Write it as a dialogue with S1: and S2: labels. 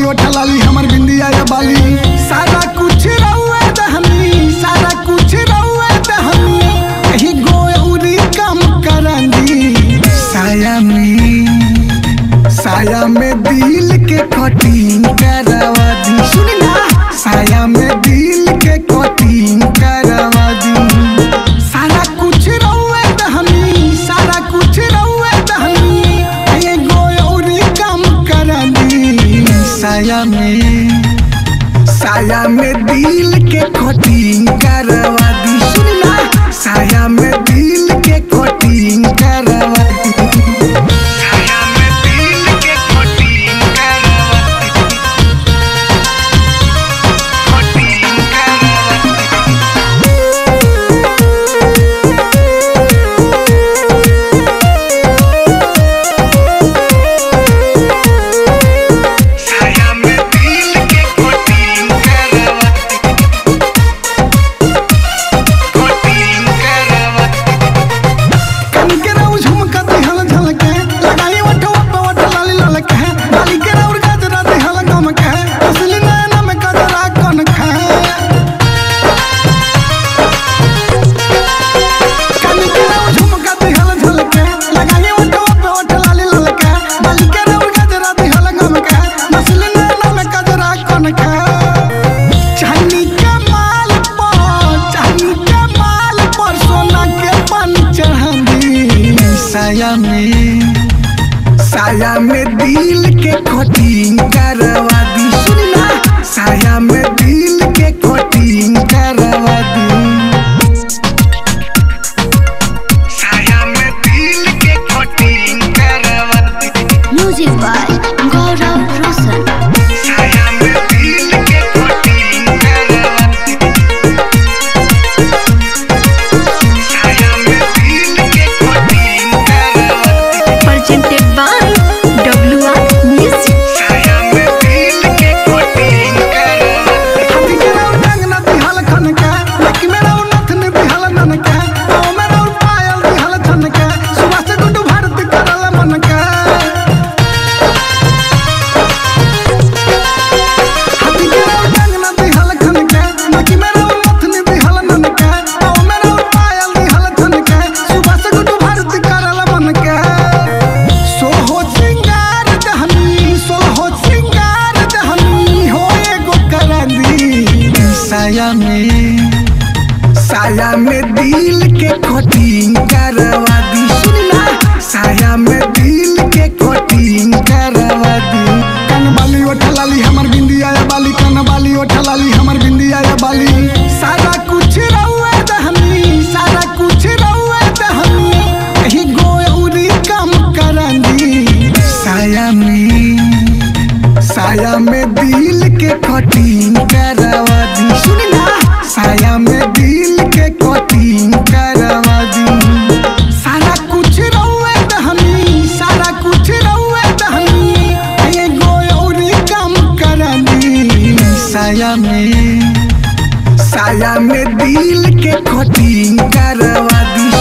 S1: ओठा लाली हमर बिंदिया या बाली सारा कुछ रहुए दहनी सारा कुछ रहुए दहनी कहीं गोयौरी कम करंदी साया में दिल के कटिंग करवा दी सुनी ना साया में दिल के कटिंग करवा दी सारा कुछ रहुए दहनी सारा कुछ रहुए दहनी ये गोयौरी कम करंदी साया में दिल के कटिंग करवा दी सुनी ना साया में दिल के कटिंग करवा दी साया में दिल के कटिंग करवा दी सुनी ना साया में दिल के कटिंग करवा दी साया में दिल के कटिंग करवा दी
S2: म्यूजिक बाय गौरव रोशन
S1: साया में दिल के कटिंग करवा दी साया में दिल के कटिंग करवा दी
S2: presented by साया में दिल के कटिंग करवा दी सुनी ना साया में दिल के कटिंग करवा दी कन बाली ओठा लाली हमर बिंदिया या बाली कन बाली ओठा लाली हमर बिंदिया या बाली सारा कुछ रहुए दहनी सारा कुछ रहुए दहनी कहीं गोयौरी कम करंदी साया में दिल के कटिंग करवा दी सुनी ना साया में दिल के कटिंग करवा दी सारा कुछ रहुए दहनी सारा कुछ रहुए दहनी ये गोयौरी कम करंदी साया में दिल के कटिंग करवा दी